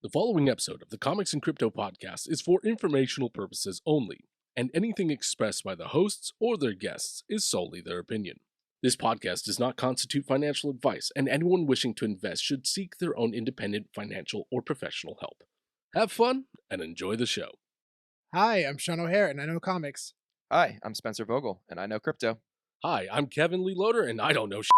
The following episode of the Comics and Crypto podcast is for informational purposes only, and anything expressed by the hosts or their guests is solely their opinion. This podcast does not constitute financial advice, and anyone wishing to invest should seek their own independent financial or professional help. Have fun and enjoy the show. Hi, I'm Sean O'Hare, and I know comics. Hi, I'm Spencer Vogel, and I know crypto. Hi, I'm Kevin Lee Loader, and I don't know shit.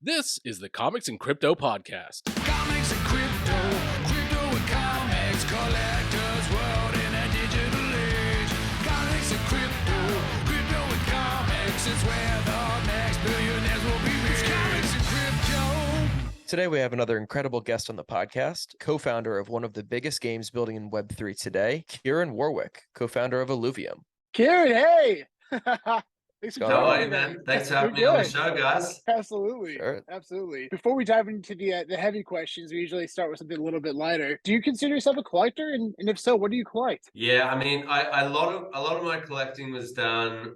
This is the Comics and Crypto podcast. Comics and crypto, crypto and comics, collector's world in a digital age. Comics and crypto, crypto and comics, it's where the next billionaires will be made. It's comics and crypto. Today we have another incredible guest on the podcast, co-founder of one of the biggest games building in Web3 today, Kieran Warick, co-founder of Illuvium. Kieran, hey! Thanks for How are joining you, me. man? Thanks for having me on the show, guys. Absolutely. Sure. Absolutely. Before we dive into the heavy questions, we usually start with something a little bit lighter. Do you consider yourself a collector? And if so, what do you collect? Yeah, I mean, a lot of my collecting was done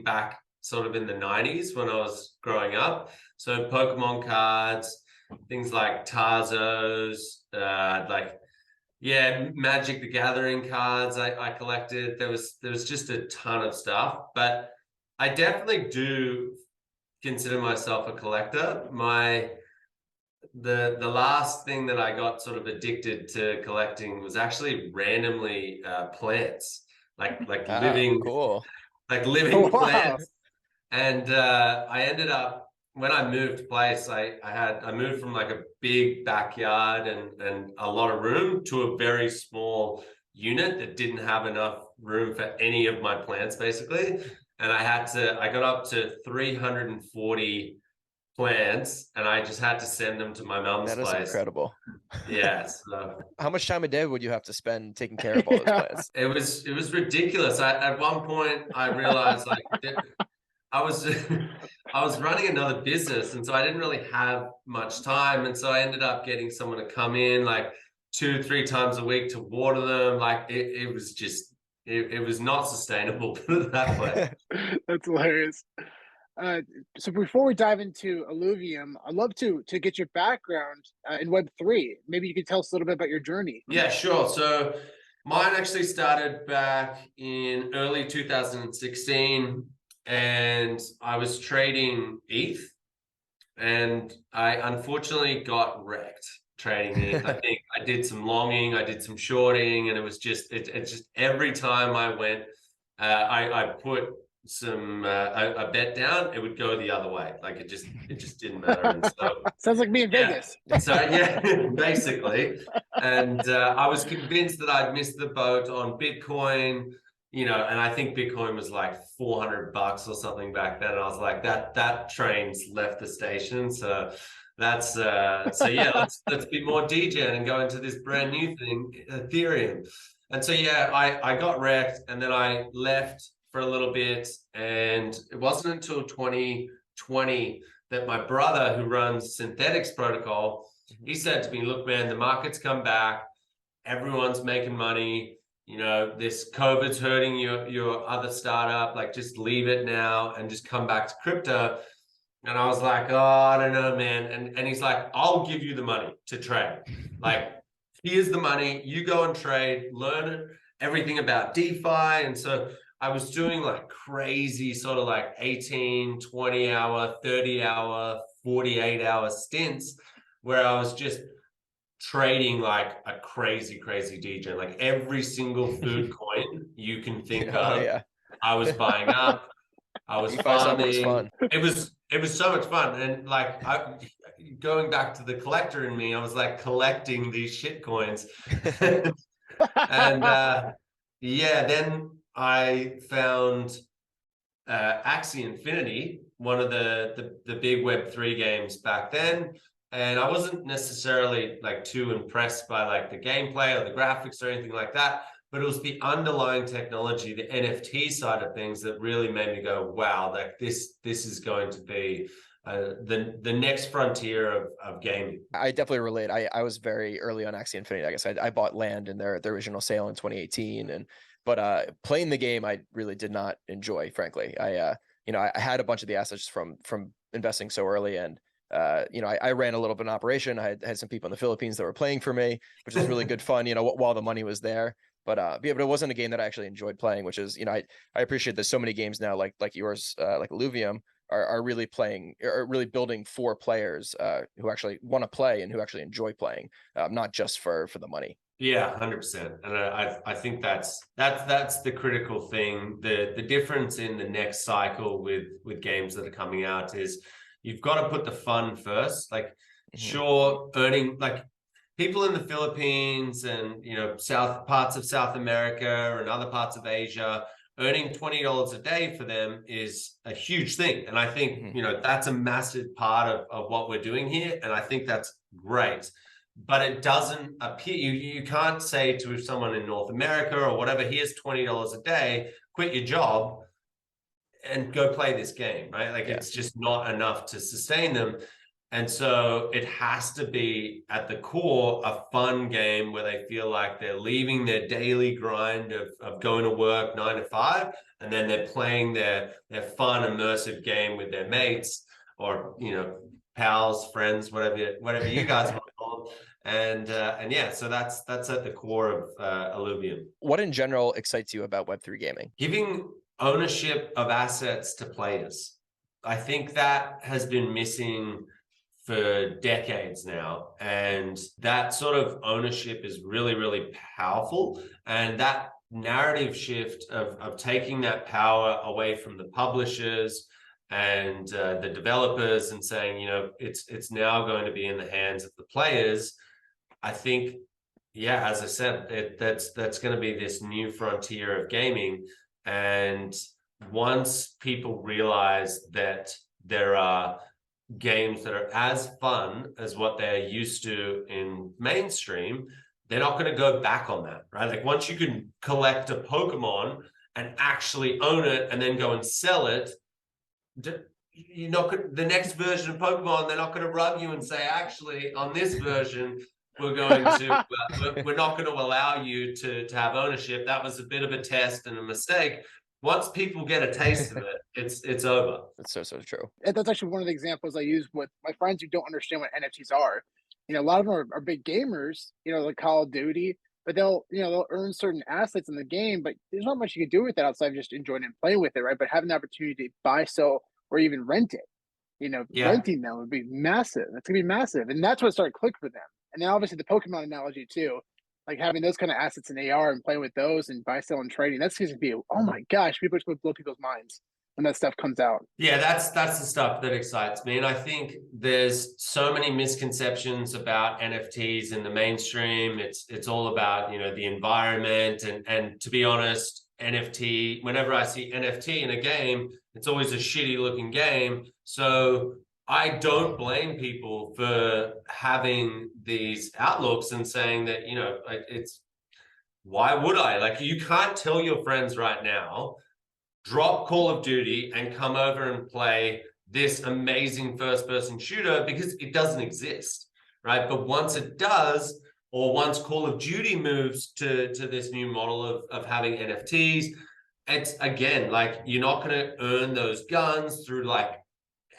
back sort of in the 90s when I was growing up. So Pokemon cards, things like Tarzos, Magic the Gathering cards I collected. There was just a ton of stuff, but I definitely do consider myself a collector. The last thing that I got sort of addicted to collecting was actually randomly plants, living Cool. Wow. plants. And I ended up, when I moved place, I moved from like a big backyard and a lot of room to a very small unit that didn't have enough room for any of my plants, basically. And I got up to 340 plants, and I just had to send them to my mom's place. That is incredible. Yeah. So How much time a day would you have to spend taking care of all those plants? it was ridiculous. At one point I realized I was running another business, and so I didn't really have much time. And so I ended up getting someone to come in like 2-3 times a week to water them. Like it was just it was not sustainable, put it that way. That's hilarious. So before we dive into Illuvium, I'd love to get your background in Web3. Maybe you could tell us a little bit about your journey. Yeah, sure. So mine actually started back in early 2016, and I was trading ETH, and I unfortunately got wrecked trading ETH. I think I did some longing, I did some shorting, and it was just it's just every time I went, I put some a bet down, it would go the other way. Like it just didn't matter. And so Sounds like me in Vegas. so yeah, basically. And I was convinced that I'd missed the boat on Bitcoin, and I think Bitcoin was like $400 or something back then. And I was like, that train's left the station. So that's let's be more degen and go into this brand new thing, Ethereum. And so yeah, I got wrecked, and then I left for a little bit, and it wasn't until 2020 that my brother, who runs Synthetics Protocol, he said to me, look, man, the market's come back, everyone's making money, this COVID's hurting your other startup, like just leave it now and just come back to crypto. And I was like, oh, I don't know, man. And he's like, I'll give you the money to trade. Like, here's the money, you go and trade, learn everything about DeFi. And so I was doing like crazy sort of like 18, 20 hour, 30 hour, 48 hour stints where I was just trading like a crazy degen, like every single food coin you can think of. Yeah. I was buying up. I was farming. Fun. It was so much fun. And like going back to the collector in me, I was like collecting these shit coins. And then I found Axie Infinity, one of the big Web3 games back then. And I wasn't necessarily like too impressed by like the gameplay or the graphics or anything like that, but it was the underlying technology, the NFT side of things that really made me go, wow, like this is going to be the next frontier of gaming. I definitely relate. I was very early on Axie Infinity. I guess I bought land in their original sale in 2018, but playing the game I really did not enjoy, frankly. I had a bunch of the assets from investing so early, and I ran a little bit of an operation. I had some people in the Philippines that were playing for me, which was really good fun, while the money was there. But it wasn't a game that I actually enjoyed playing, which is, I appreciate there's so many games now like yours, like Illuvium, are really building for players who actually want to play and who actually enjoy playing, not just for the money. Yeah, 100%. And I think that's the critical thing. The difference in the next cycle with games that are coming out is you've got to put the fun first. Like, sure, earning, like, people in the Philippines and parts of South America and other parts of Asia, earning $20 a day for them is a huge thing. And I think that's a massive part of what we're doing here. And I think that's great. But it doesn't appear, you can't say to someone in North America or whatever, here's $20 a day, quit your job and go play this game, right? Like, it's just not enough to sustain them. And so it has to be at the core a fun game where they feel like they're leaving their daily grind of going to work 9 to 5, and then they're playing their fun, immersive game with their mates or, pals, friends, whatever you guys want to call them. And yeah, so that's at the core of Illuvium. What in general excites you about Web3 gaming? Giving ownership of assets to players. I think that has been missing for decades now, and that sort of ownership is really, really powerful. And that narrative shift of taking that power away from the publishers and the developers and saying, it's now going to be in the hands of the players. I think, as I said, that's going to be this new frontier of gaming. And once people realize that there are games that are as fun as what they're used to in mainstream, they're not going to go back on that, right? Like, once you can collect a Pokemon and actually own it and then go and sell it, you're not gonna, the next version of Pokemon, they're not going to rub you and say, actually, on this version, we're not going to allow you to have ownership. That was a bit of a test and a mistake. Once people get a taste of it, it's over. That's so true. And that's actually one of the examples I use with my friends who don't understand what NFTs are. A lot of them are big gamers, like Call of Duty, but they'll earn certain assets in the game, but there's not much you can do with that outside of just enjoying it and playing with it, right? But having the opportunity to buy, sell, or even rent it, renting them would be massive. That's gonna be massive. And that's what started to click for them. And then obviously the Pokemon analogy too, like having those kind of assets in AR and playing with those and buy, sell, and trading, that's going to be, oh my gosh, people are going to blow people's minds when that stuff comes out. Yeah, that's the stuff that excites me. And I think there's so many misconceptions about NFTs in the mainstream. It's all about, the environment. And to be honest, NFT, whenever I see NFT in a game, it's always a shitty looking game. So I don't blame people for having these outlooks and saying that, it's, why would I? Like, you can't tell your friends right now, drop Call of Duty and come over and play this amazing first-person shooter, because it doesn't exist, right? But once it does, or once Call of Duty moves to this new model of having NFTs, it's, again, like, you're not going to earn those guns through like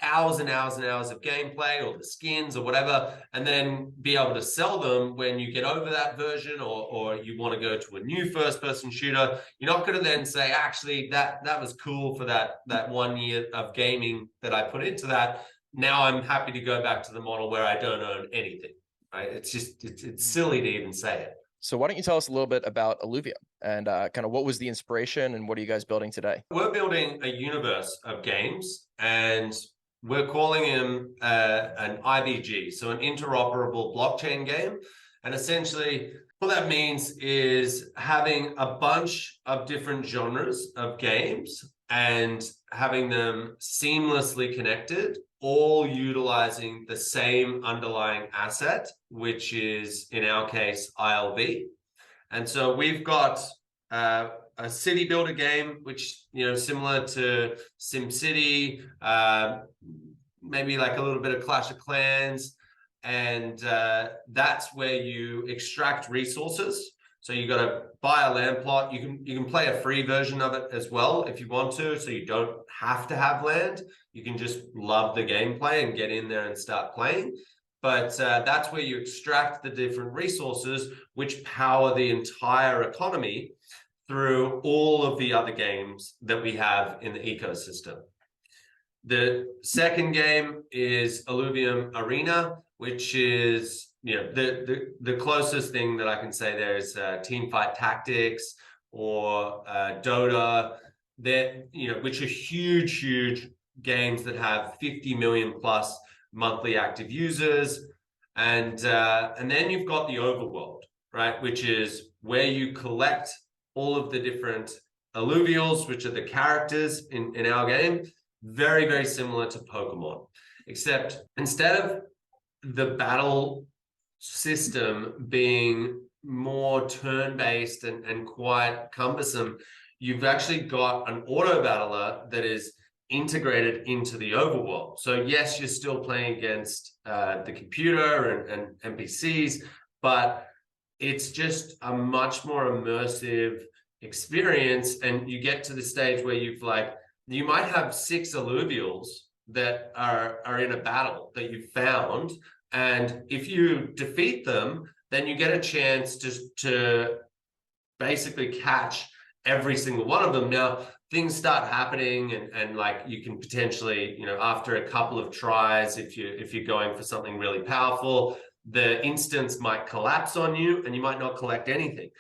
hours and hours and hours of gameplay or the skins or whatever, and then be able to sell them when you get over that version, or you want to go to a new first-person shooter. You're not going to then say, actually, that was cool for that 1 year of gaming that I put into that. Now I'm happy to go back to the model where I don't own anything, right? It's just, it's silly to even say it. So why don't you tell us a little bit about Illuvium and kind of what was the inspiration and what are you guys building today? We're building a universe of games, and we're calling him an IBG, so an interoperable blockchain game. And essentially what that means is having a bunch of different genres of games and having them seamlessly connected, all utilizing the same underlying asset, which is, in our case, ILV. And so we've got a city builder game, which, similar to SimCity, maybe like a little bit of Clash of Clans. And that's where you extract resources. So you got to buy a land plot. You can play a free version of it as well if you want to. So you don't have to have land. You can just love the gameplay and get in there and start playing. But that's where you extract the different resources which power the entire economy through all of the other games that we have in the ecosystem. The second game is Illuvium Arena, which is, you know, the closest thing that I can say there is Teamfight Tactics or Dota, that, you know, which are huge games that have 50 million plus monthly active users. And then you've got the overworld, right, which is where you collect all of the different alluvials, which are the characters in our game. Very similar to Pokemon, except instead of the battle system being more turn-based and quite cumbersome, you've actually got an auto battler that is integrated into the overworld. So yes, you're still playing against the computer and NPCs, but it's just a much more immersive experience. And you get to the stage where you might have 6 alluvials that are in a battle that you've found. And if you defeat them, then you get a chance to basically catch every single one of them. Now, things start happening and like you can potentially, you know, after a couple of tries, if you're going for something really powerful, the instance might collapse on you and you might not collect anything.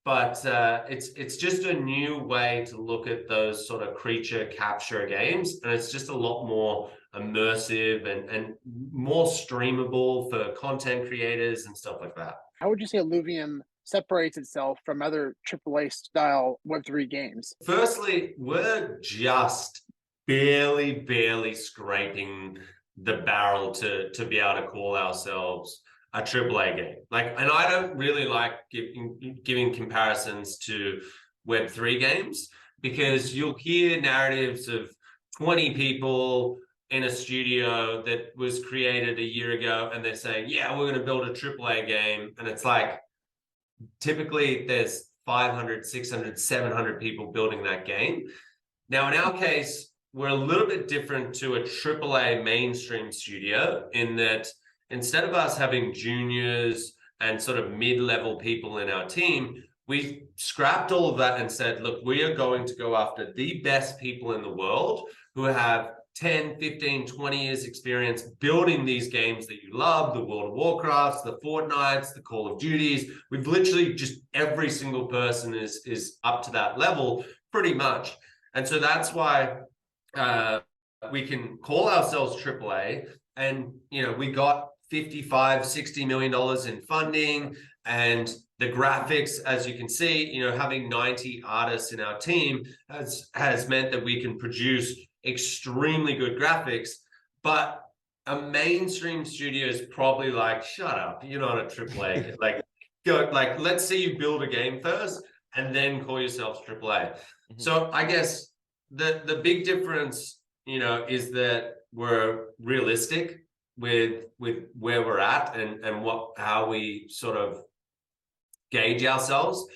But it's just a new way to look at those sort of creature capture games. And it's just a lot more immersive and more streamable for content creators and stuff like that. How would you say Illuvium separates itself from other AAA style Web3 games? Firstly, we're just barely scraping the barrel to be able to call ourselves a AAA game. And I don't really like giving comparisons to Web3 games, because you'll hear narratives of 20 people in a studio that was created a year ago, and they're saying, yeah, we're going to build a AAA game. And it's like, typically there's 500, 600, 700 people building that game. Now, in our case, we're a little bit different to a AAA mainstream studio in that instead of us having juniors and sort of mid-level people in our team, we scrapped all of that and said, look, we are going to go after the best people in the world who have 10, 15, 20 years experience building these games that you love, the World of Warcrafts, the Fortnites, the Call of Duties. We've literally just, every single person is up to that level pretty much. And so that's why we can call ourselves AAA. And, you know, we got $55-60 million in funding, and the graphics, as you can see, you know, having 90 artists in our team has meant that we can produce extremely good graphics. But a mainstream studio is probably like, shut up, you're not a AAA. Let's see you build a game first and then call yourselves AAA. Mm-hmm. So I guess the big difference, you know, is that we're realistic with where we're at and how we sort of gauge ourselves.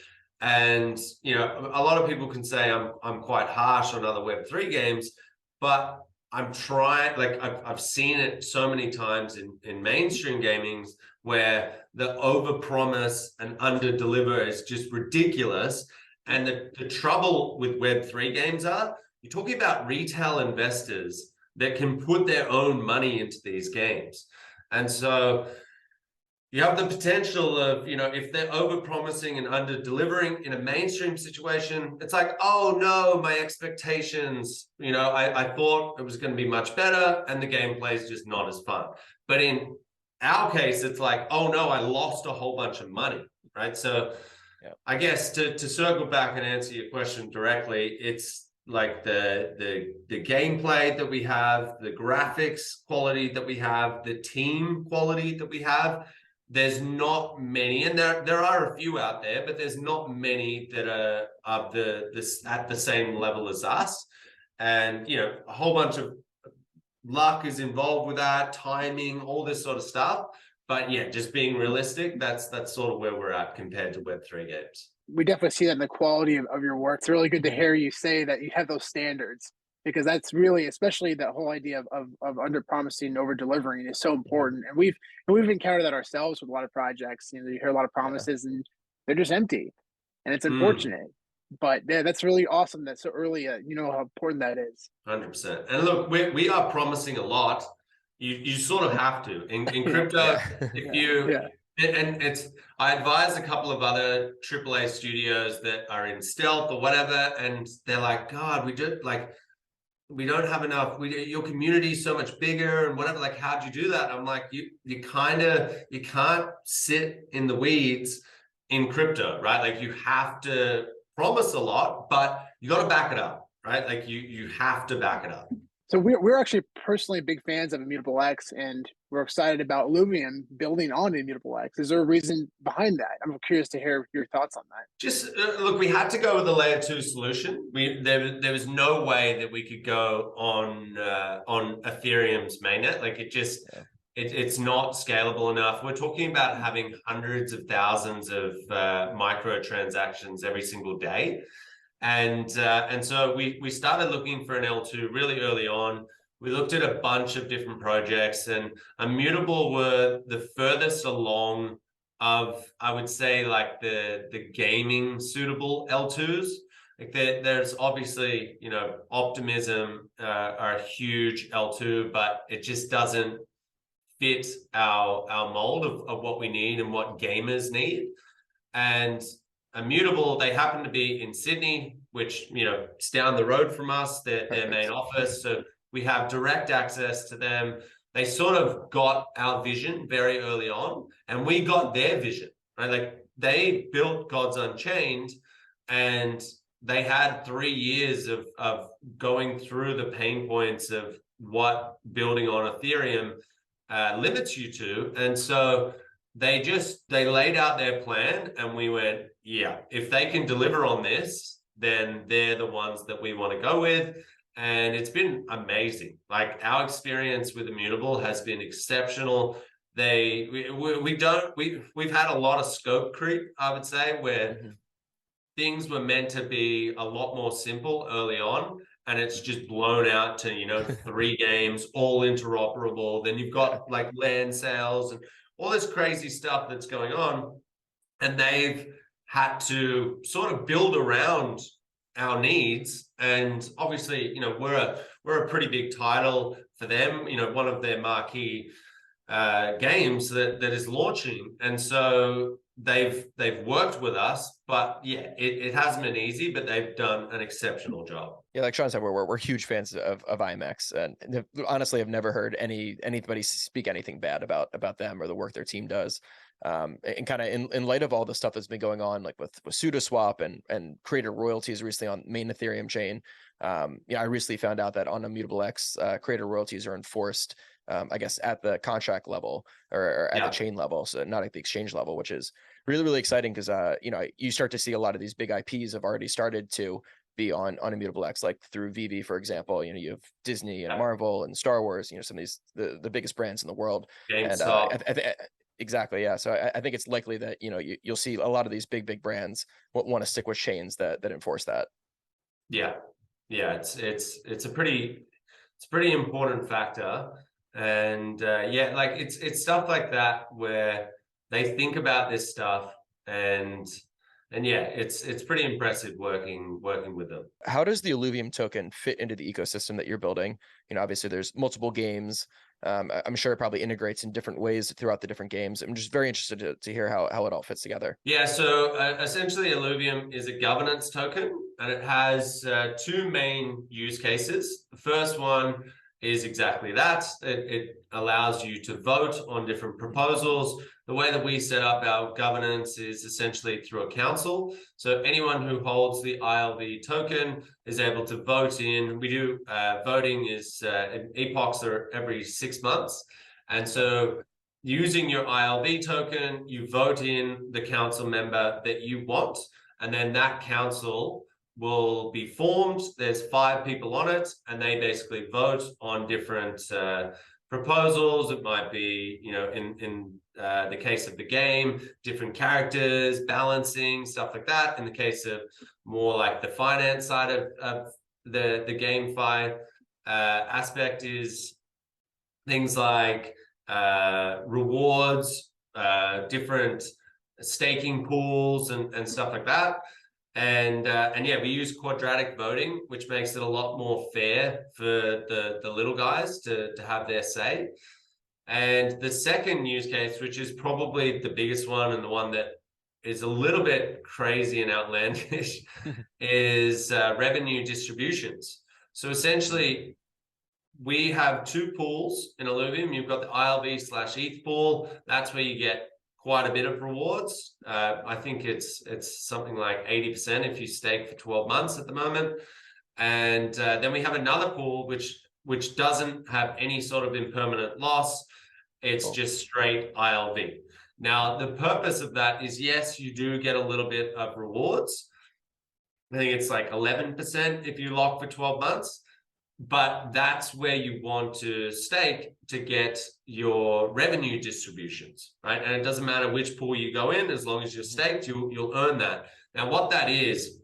And, you know, a lot of people can say I'm quite harsh on other Web3 games, but I'm trying, I've seen it so many times in mainstream gaming where the overpromise and underdeliver is just ridiculous. And the trouble with Web3 games are, you're talking about retail investors that can put their own money into these games. And so you have the potential of, you know, if they're over-promising and under-delivering in a mainstream situation, it's like, oh no, my expectations, you know, I thought it was going to be much better and the gameplay is just not as fun. But in our case, it's like, oh no, I lost a whole bunch of money, right? So yeah. I guess to circle back and answer your question directly, it's like the gameplay that we have, the graphics quality that we have, the team quality that we have. There's not many, and there are a few out there, but there's not many that are at the same level as us. And, you know, a whole bunch of luck is involved with that, timing, all this sort of stuff. But yeah, just being realistic, that's sort of where we're at compared to Web3 games. We definitely see that in the quality of your work. It's really good to hear you say that you have those standards. because that's really, especially that whole idea of under promising and over delivering is so important. And we've encountered that ourselves with a lot of projects. You know, you hear a lot of Yeah. promises and they're just empty, and it's Mm. unfortunate. But yeah, that's really awesome that so early, you know how important that is. 100%. And look, we are promising a lot. You sort of have to in crypto. Yeah. If you Yeah. and it's I advise a couple of other AAA studios that are in stealth or whatever, and they're like, God, we don't have enough. Your community is so much bigger and whatever. Like, how'd you do that? I'm like, you can't sit in the weeds in crypto, right? Like, you have to promise a lot, but you got to back it up, right? Like, you have to back it up. So we're actually personally big fans of Immutable X, and we're excited about Illuvium building on Immutable X. Is there a reason behind that? I'm curious to hear your thoughts on that. Just look, we had to go with a layer 2 solution. There was no way that we could go on Ethereum's mainnet. Like, it's not scalable enough. We're talking about having hundreds of thousands of microtransactions every single day. And so we started looking for an L2 really early on. We looked at a bunch of different projects, and Immutable were the furthest along of, I would say, like the gaming suitable L2s. Like, there's obviously, you know, Optimism are a huge L2, but it just doesn't fit our mold of what we need and what gamers need. And Immutable, they happen to be in Sydney, which, you know, it's down the road from us, their main office. So we have direct access to them. They sort of got our vision very early on, and we got their vision, right? Like, they built Gods Unchained, and they had 3 years of going through the pain points of what building on Ethereum limits you to. And so they laid out their plan, and we went, yeah, if they can deliver on this, then they're the ones that we want to go with. And it's been amazing. Like, our experience with Immutable has been exceptional. We've had a lot of scope creep, I would say, where things were meant to be a lot more simple early on, and it's just blown out to, you know, 3 games, all interoperable. Then you've got like land sales and all this crazy stuff that's going on, and they've had to sort of build around our needs. And obviously, you know, we're a pretty big title for them, you know, one of their marquee games that is launching. And so they've worked with us, but yeah, it hasn't been easy, but they've done an exceptional job. Yeah, like Sean said, we're huge fans of IMX, and honestly, I've never heard anybody speak anything bad about them or the work their team does. And kind of in light of all the stuff that's been going on, like with SudoSwap and creator royalties recently on main Ethereum chain. Yeah, I recently found out that on Immutable X, creator royalties are enforced, I guess, at the contract level or at the chain level, so not at the exchange level, which is really, really exciting because you know, you start to see a lot of these big IPs have already started to be on Immutable X, like through VEVE, for example. You know, you have Disney and Marvel and Star Wars, you know, some of these the biggest brands in the world. GameStop. And exactly, yeah. So I think it's likely that, you know, you'll see a lot of these big brands want to stick with chains that enforce that. Yeah, it's a pretty important factor. And yeah, like it's stuff like that where they think about this stuff, and yeah, it's pretty impressive working with them. How does the Illuvium token fit into the ecosystem that you're building? You know, obviously there's multiple games. I'm sure it probably integrates in different ways throughout the different games. I'm just very interested to hear how it all fits together. Yeah, so essentially Illuvium is a governance token, and it has 2 main use cases. The first one is exactly that. It allows you to vote on different proposals. The way that we set up our governance is essentially through a council. So anyone who holds the ILV token is able to vote in. We do voting is epochs are every 6 months. And so using your ILV token, you vote in the council member that you want, and then that council will be formed. There's 5 people on it, and they basically vote on different proposals. It might be, you know, in the case of the game, different characters, balancing, stuff like that. In the case of more like the finance side of the GameFi aspect is things like rewards, different staking pools and stuff like that. And yeah, we use quadratic voting, which makes it a lot more fair for the little guys to have their say. And the second use case, which is probably the biggest one and the one that is a little bit crazy and outlandish, is revenue distributions. So essentially, we have two pools in Illuvium. You've got the ILV/ETH pool. That's where you get quite a bit of rewards. I think it's something like 80% if you stake for 12 months at the moment. And then we have another pool which doesn't have any sort of impermanent loss. It's just straight ILV. Now, the purpose of that is, yes, you do get a little bit of rewards. I think it's like 11% if you lock for 12 months. But that's where you want to stake to get your revenue distributions, right? And it doesn't matter which pool you go in, as long as you're staked, you'll earn that. Now, what that is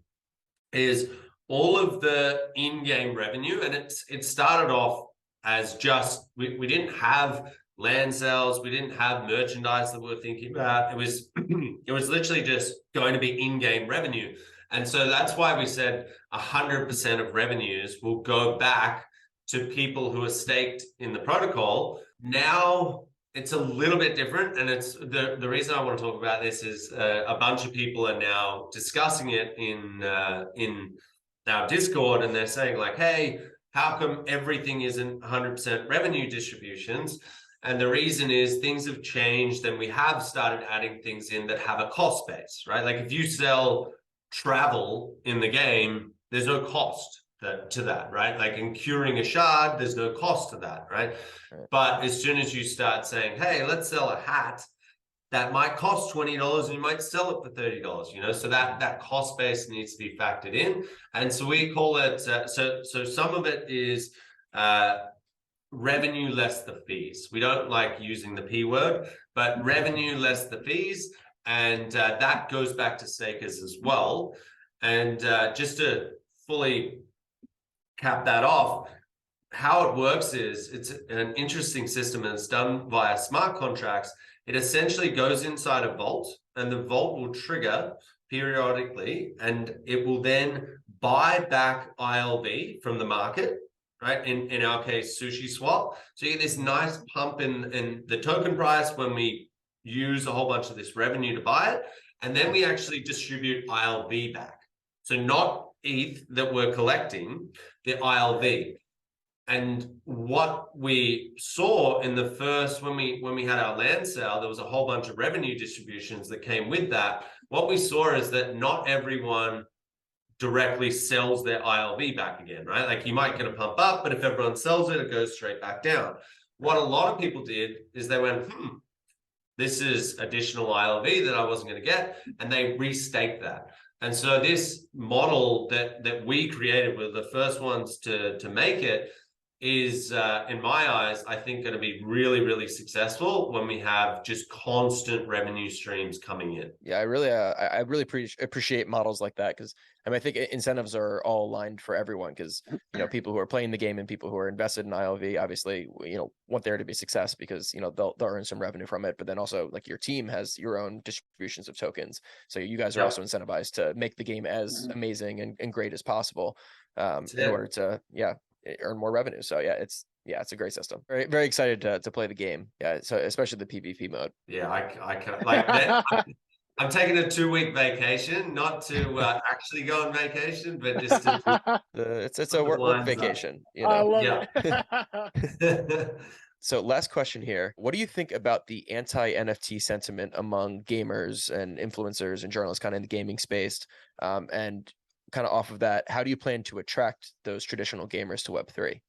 all of the in-game revenue, and it started off as just, we didn't have land sales, we didn't have merchandise that we were thinking about. It was literally just going to be in-game revenue. And so that's why we said 100% of revenues will go back to people who are staked in the protocol. Now it's a little bit different. And it's the reason I want to talk about this is a bunch of people are now discussing it in our Discord. And they're saying like, hey, how come everything isn't 100% revenue distributions? And the reason is things have changed and we have started adding things in that have a cost base, right? Like if you sell travel in the game, there's no cost to that, right? Like in curing a shard, there's no cost to that, right? But as soon as you start saying, hey, let's sell a hat, that might cost $20 and you might sell it for $30, you know? So that cost base needs to be factored in. And so we call it, so some of it is revenue less the fees. We don't like using the P word, but revenue less the fees. And that goes back to stakers as well. And just to fully cap that off, how it works is it's an interesting system and it's done via smart contracts. It essentially goes inside a vault and the vault will trigger periodically and it will then buy back ILV from the market, right? In our case, Sushi Swap. So you get this nice pump in the token price when we use a whole bunch of this revenue to buy it, and then we actually distribute ILV back. So not ETH that we're collecting, the ILV. And what we saw in the first, when we had our land sale, there was a whole bunch of revenue distributions that came with that. What we saw is that not everyone directly sells their ILV back again, right? Like you might get a pump up, but if everyone sells it, it goes straight back down. What a lot of people did is they went, this is additional ILV that I wasn't going to get, and they restaked that. And so this model that we created, were the first ones to make it, is in my eyes, I think going to be really, really successful when we have just constant revenue streams coming in. Yeah, I really appreciate models like that, because I mean, I think incentives are all aligned for everyone, because you know, people who are playing the game and people who are invested in ILV obviously, you know, want there to be success because, you know, they'll earn some revenue from it, but then also like your team has your own distributions of tokens, so you guys are also incentivized to make the game as amazing and great as possible in order to earn more revenue. So it's a great system. Very, very excited to play the game. Yeah, so especially the PvP mode. Yeah, I can like that. I'm taking a 2-week vacation, not to actually go on vacation, but just to it's a work vacation. You know? I love it. So last question here. What do you think about the anti-NFT sentiment among gamers and influencers and journalists kind of in the gaming space? And kind of off of that, how do you plan to attract those traditional gamers to Web3?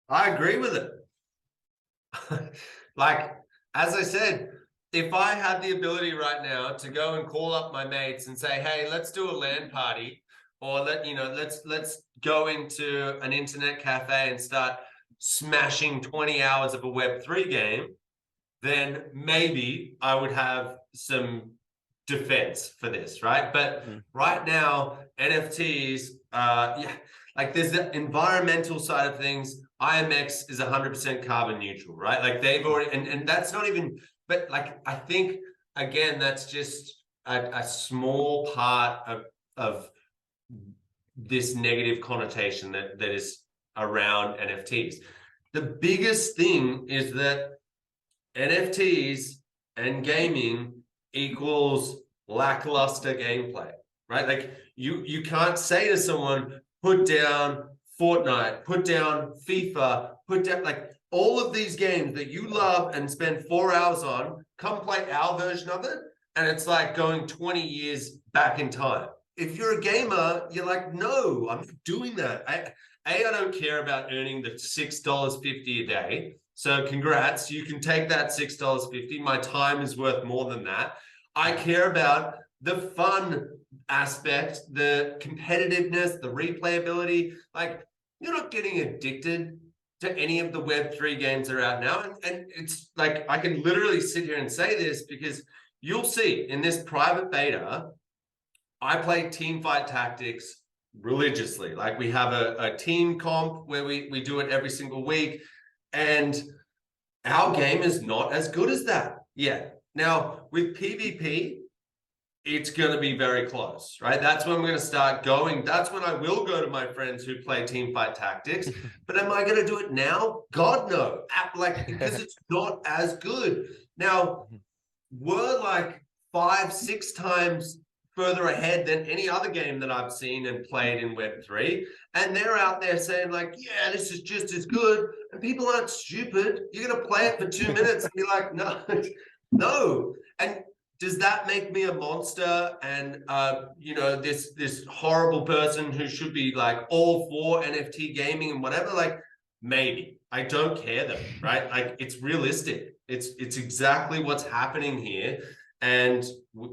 I agree with it. Like, as I said, if I had the ability right now to go and call up my mates and say, hey, let's do a LAN party, or let's go into an internet cafe and start smashing 20 hours of a Web3 game, then maybe I would have some defense for this, right? But right now, NFTs, like there's the environmental side of things. IMX is 100% carbon neutral, right? Like they've already, and that's not even, but like, I think, again, that's just a small part of this negative connotation that is around NFTs. The biggest thing is that NFTs and gaming equals lackluster gameplay, right? Like you can't say to someone, put down Fortnite, put down FIFA, put down like all of these games that you love and spend 4 hours on, come play our version of it. And it's like going 20 years back in time. If you're a gamer, you're like, no, I'm not doing that. I don't care about earning the $6.50 a day. So congrats, you can take that $6.50. My time is worth more than that. I care about the fun aspect, the competitiveness, the replayability. Like, you're not getting addicted to any of the Web3 games that are out now. And it's like, I can literally sit here and say this because you'll see in this private beta, I play Teamfight Tactics religiously. Like we have a team comp where we do it every single week. And our game is not as good as that yet. Now, with PvP, it's going to be very close, right? That's when we're going to start going. That's when I will go to my friends who play Teamfight Tactics. But am I going to do it now? God, no. Like, because it's not as good. Now, we're like 5-6 times further ahead than any other game that I've seen and played in Web3. And they're out there saying like, yeah, this is just as good. And people aren't stupid. You're going to play it for 2 minutes and be like, no, no. And does that make me a monster and, you know, this horrible person who should be like all for NFT gaming and whatever? Like, maybe. I don't care though, right? Like, it's realistic. It's exactly what's happening here. And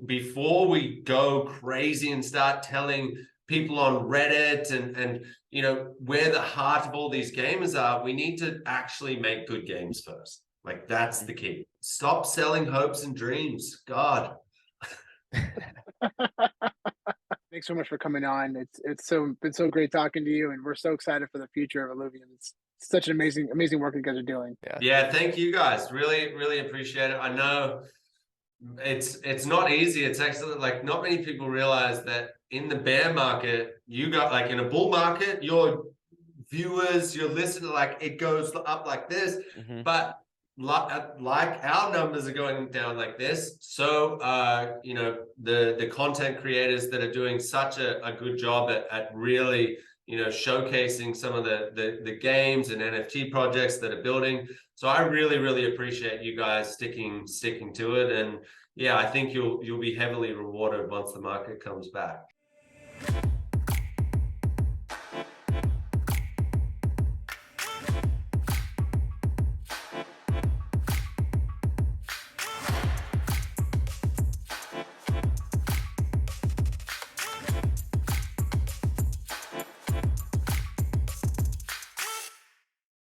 before we go crazy and start telling people on Reddit and you know, where the heart of all these gamers are, we need to actually make good games first. Like, that's the key. Stop selling hopes and dreams. God. Thanks so much for coming on. It's been so great talking to you, and we're so excited for the future of Illuvium. It's such an amazing work you guys are doing. Yeah, thank you guys. Really appreciate it. I know it's not easy. It's actually like not many people realize that in the bear market, you got like in a bull market, your viewers, your listeners, like it goes up like this, but like our numbers are going down like this. So you know, the content creators that are doing such a good job at really, you know, showcasing some of the games and NFT projects that are building. So I really appreciate you guys sticking to it. And yeah, I think you'll be heavily rewarded once the market comes back.